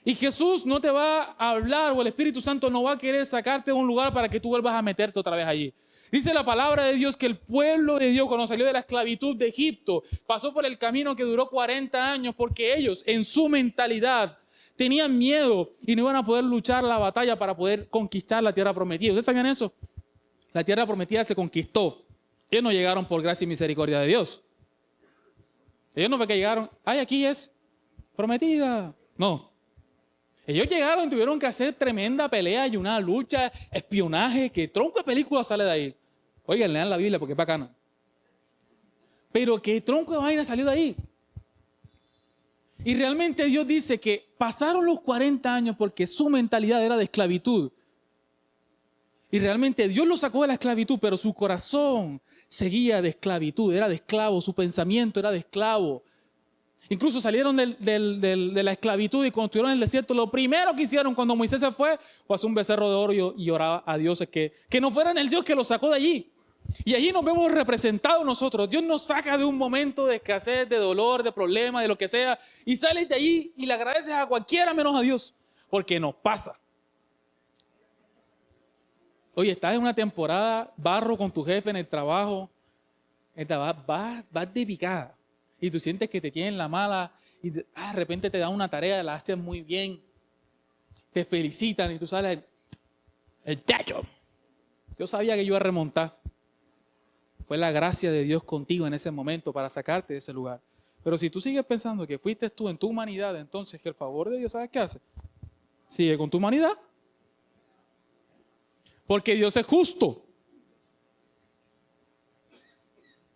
A: Y Jesús no te va a hablar, o el Espíritu Santo no va a querer sacarte de un lugar para que tú vuelvas a meterte otra vez allí. Dice la palabra de Dios que el pueblo de Dios, cuando salió de la esclavitud de Egipto, pasó por el camino que duró 40 años porque ellos, en su mentalidad, tenían miedo y no iban a poder luchar la batalla para poder conquistar la tierra prometida. ¿Ustedes sabían eso? La tierra prometida se conquistó. Ellos no llegaron por gracia y misericordia de Dios. Ellos no fue que llegaron, ay, aquí es prometida. No. Ellos llegaron y tuvieron que hacer tremenda pelea y una lucha, espionaje, que tronco de película sale de ahí. Oigan, lean la Biblia porque es bacana. Pero qué tronco de vaina salió de ahí. Y realmente Dios dice que pasaron los 40 años porque su mentalidad era de esclavitud. Y realmente Dios lo sacó de la esclavitud, pero su corazón seguía de esclavitud, era de esclavo, su pensamiento era de esclavo. Incluso salieron de la esclavitud y cuando estuvieron en el desierto, lo primero que hicieron cuando Moisés se fue hacer un becerro de oro y orar a Dios que no fueran el Dios que los sacó de allí. Y allí nos vemos representados nosotros. Dios nos saca de un momento de escasez, de dolor, de problema, de lo que sea, y sales de allí y le agradeces a cualquiera menos a Dios, porque nos pasa. Oye, estás en una temporada barro con tu jefe en el trabajo, vas de picada y tú sientes que te tienen la mala y de repente te dan una tarea, la haces muy bien, te felicitan y tú sales el techo. Yo sabía que yo iba a remontar. Fue la gracia de Dios contigo en ese momento para sacarte de ese lugar. Pero si tú sigues pensando que fuiste tú en tu humanidad, entonces que el favor de Dios, ¿sabes qué hace? Sigue con tu humanidad. Porque Dios es justo.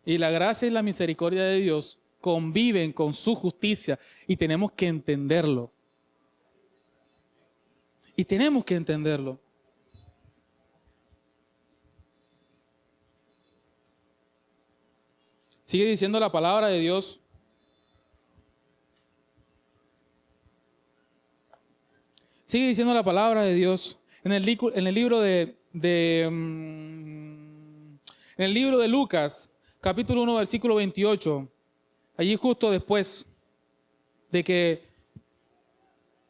A: Y la gracia y la misericordia de Dios conviven con su justicia y tenemos que entenderlo. Y tenemos que entenderlo. Sigue diciendo la palabra de Dios. Sigue diciendo la palabra de Dios en el libro de Lucas, capítulo 1, versículo 28. Allí justo después de que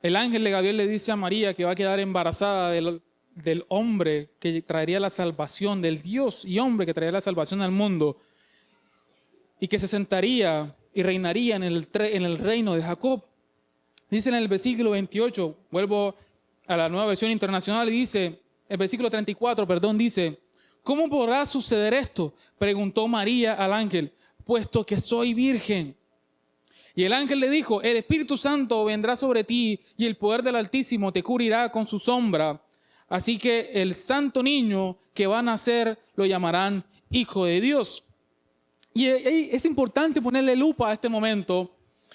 A: el ángel de Gabriel le dice a María que va a quedar embarazada del hombre que traería la salvación, del Dios y hombre que traería la salvación al mundo, y que se sentaría y reinaría en el reino de Jacob. Dice en el versículo 28, vuelvo a la Nueva Versión Internacional, y dice, el versículo 34, dice, ¿cómo podrá suceder esto? Preguntó María al ángel, puesto que soy virgen. Y el ángel le dijo, el Espíritu Santo vendrá sobre ti y el poder del Altísimo te cubrirá con su sombra. Así que el santo niño que va a nacer lo llamarán Hijo de Dios. Y es importante ponerle lupa a este momento,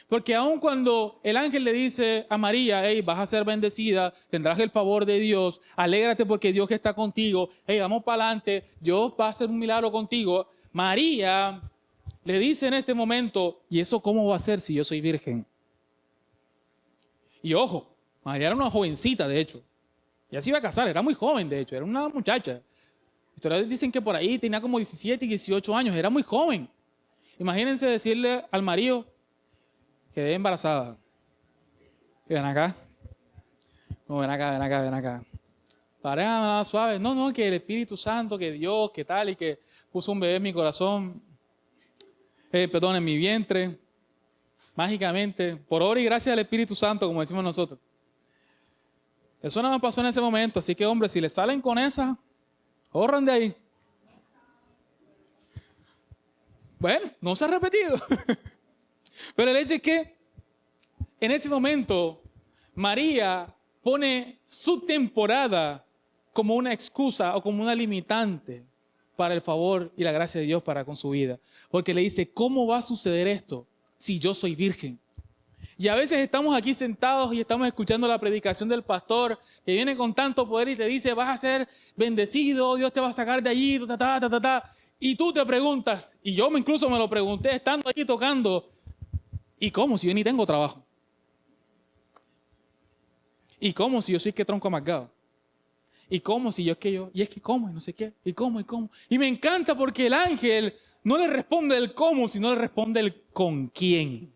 A: porque aun cuando el ángel le dice a María, hey, vas a ser bendecida, tendrás el favor de Dios, alégrate porque Dios está contigo, hey, vamos para adelante, Dios va a hacer un milagro contigo. María le dice en este momento, ¿y eso cómo va a ser si yo soy virgen? Y ojo, María era una jovencita, de hecho. Ya se iba a casar, era muy joven, de hecho, era una muchacha. Historiadores dicen que por ahí tenía como 17 y 18 años, era muy joven. Imagínense decirle al marido, quedé embarazada. Ven acá. No, ven acá. Pareja suave. No, que el Espíritu Santo, que Dios, que tal, y que puso un bebé en mi corazón, en mi vientre, mágicamente, por obra y gracia del Espíritu Santo, como decimos nosotros. Eso no me pasó en ese momento, así que, hombre, si le salen con esa, ahorran de ahí. Bueno, no se ha repetido. Pero el hecho es que en ese momento María pone su temporada como una excusa o como una limitante para el favor y la gracia de Dios para con su vida. Porque le dice, ¿cómo va a suceder esto si yo soy virgen? Y a veces estamos aquí sentados y estamos escuchando la predicación del pastor que viene con tanto poder y te dice, vas a ser bendecido, Dios te va a sacar de allí, y tú te preguntas, y yo incluso me lo pregunté estando allí tocando, ¿y cómo si yo ni tengo trabajo? ¿Y cómo si yo soy que tronco amargado? ¿Y cómo si yo es que yo? ¿Y es que cómo? Y no sé qué. ¿Y cómo? Y me encanta porque el ángel no le responde el cómo, sino le responde el con quién.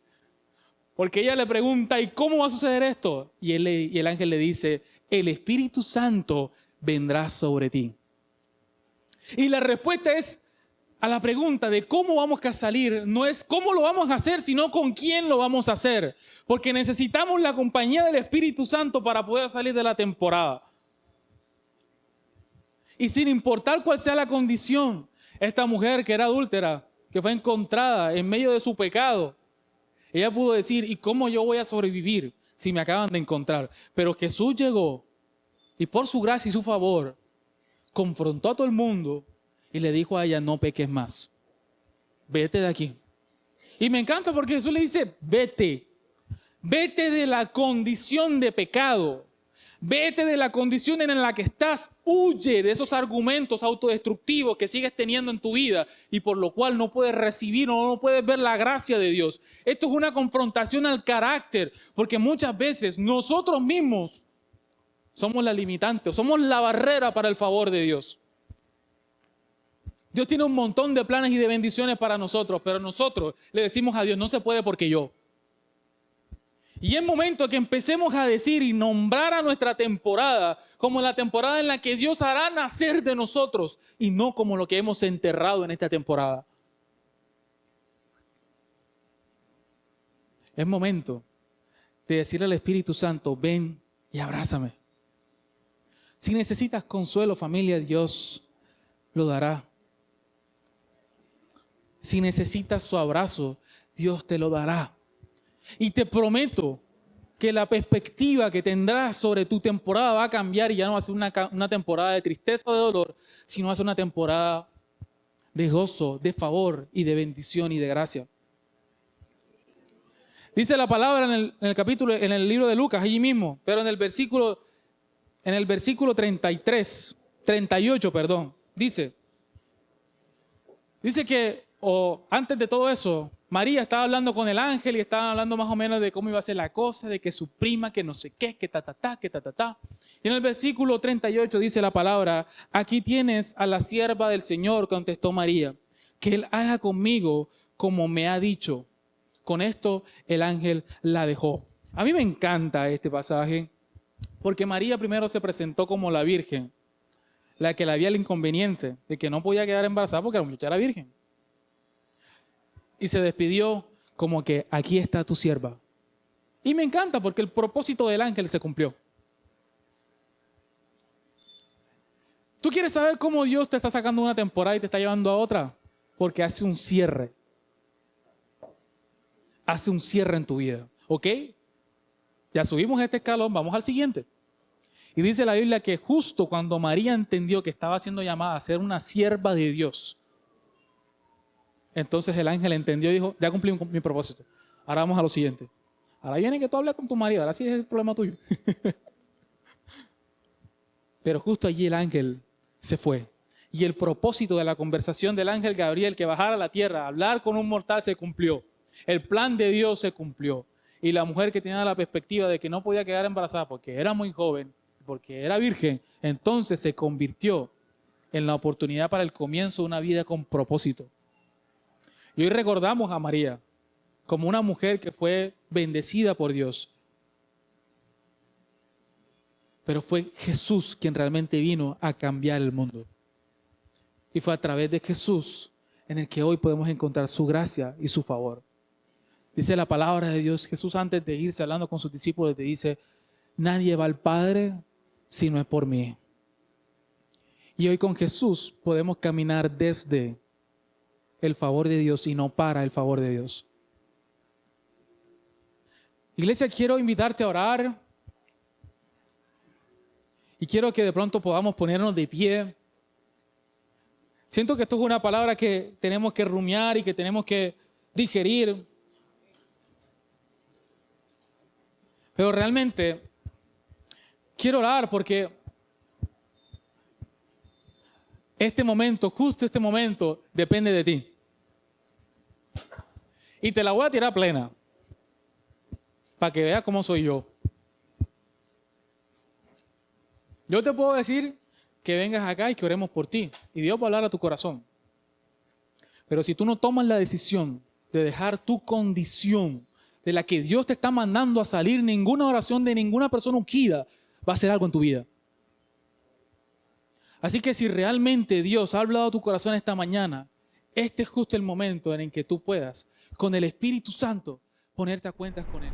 A: Porque ella le pregunta, ¿y cómo va a suceder esto? Y el ángel le dice, el Espíritu Santo vendrá sobre ti. Y la respuesta es a la pregunta de cómo vamos a salir, no es cómo lo vamos a hacer, sino con quién lo vamos a hacer. Porque necesitamos la compañía del Espíritu Santo para poder salir de la temporada. Y sin importar cuál sea la condición, esta mujer que era adúltera, que fue encontrada en medio de su pecado, ella pudo decir, ¿y cómo yo voy a sobrevivir si me acaban de encontrar? Pero Jesús llegó y por su gracia y su favor confrontó a todo el mundo y le dijo a ella, no peques más, vete de aquí. Y me encanta porque Jesús le dice, vete de la condición de pecado, Vete de la condición en la que estás. Huye de esos argumentos autodestructivos que sigues teniendo en tu vida y por lo cual no puedes recibir o no puedes ver la gracia de Dios. Esto es una confrontación al carácter, porque muchas veces nosotros mismos somos la limitante, somos la barrera para el favor de Dios. Dios tiene un montón de planes y de bendiciones para nosotros, pero nosotros le decimos a Dios, no se puede porque yo. Y es momento que empecemos a decir y nombrar a nuestra temporada como la temporada en la que Dios hará nacer de nosotros y no como lo que hemos enterrado en esta temporada. Es momento de decirle al Espíritu Santo, ven y abrázame. Si necesitas consuelo, familia, Dios lo dará. Si necesitas su abrazo, Dios te lo dará. Y te prometo que la perspectiva que tendrás sobre tu temporada va a cambiar y ya no va a ser una temporada de tristeza o de dolor, sino va a ser una temporada de gozo, de favor y de bendición y de gracia. Dice la palabra en el capítulo, en el libro de Lucas, allí mismo, pero en el versículo 38, dice que antes de todo eso, María estaba hablando con el ángel y estaban hablando más o menos de cómo iba a ser la cosa, de que su prima, que no sé qué, que ta. Y en el versículo 38 dice la palabra, aquí tienes a la sierva del Señor, contestó María, que Él haga conmigo como me ha dicho. Con esto el ángel la dejó. A mí me encanta este pasaje porque María primero se presentó como la virgen, la que le había el inconveniente de que no podía quedar embarazada porque la muchacha era virgen. Y se despidió como que aquí está tu sierva. Y me encanta porque el propósito del ángel se cumplió. ¿Tú quieres saber cómo Dios te está sacando una temporada y te está llevando a otra? Porque hace un cierre. Hace un cierre en tu vida. ¿Ok? Ya subimos este escalón, vamos al siguiente. Y dice la Biblia que justo cuando María entendió que estaba siendo llamada a ser una sierva de Dios, entonces el ángel entendió y dijo, ya cumplí mi propósito. Ahora vamos a lo siguiente. Ahora viene que tú hables con tu marido, ahora sí es el problema tuyo. Pero justo allí el ángel se fue. Y el propósito de la conversación del ángel Gabriel, que bajara a la tierra a hablar con un mortal, se cumplió. El plan de Dios se cumplió. Y la mujer que tenía la perspectiva de que no podía quedar embarazada porque era muy joven, porque era virgen, entonces se convirtió en la oportunidad para el comienzo de una vida con propósito. Y hoy recordamos a María como una mujer que fue bendecida por Dios. Pero fue Jesús quien realmente vino a cambiar el mundo. Y fue a través de Jesús en el que hoy podemos encontrar su gracia y su favor. Dice la palabra de Dios, Jesús antes de irse hablando con sus discípulos, le dice, nadie va al Padre si no es por mí. Y hoy con Jesús podemos caminar desde el favor de Dios y no para el favor de Dios. Iglesia, quiero invitarte a orar y quiero que de pronto podamos ponernos de pie. Siento que esto es una palabra que tenemos que rumiar y que tenemos que digerir. Pero realmente quiero orar porque justo este momento, depende de ti. Y te la voy a tirar plena para que veas cómo soy yo. Yo te puedo decir que vengas acá y que oremos por ti. Y Dios va a hablar a tu corazón. Pero si tú no tomas la decisión de dejar tu condición de la que Dios te está mandando a salir, ninguna oración de ninguna persona ungida va a hacer algo en tu vida. Así que si realmente Dios ha hablado a tu corazón esta mañana, este es justo el momento en el que tú puedas, con el Espíritu Santo, ponerte a cuentas con Él.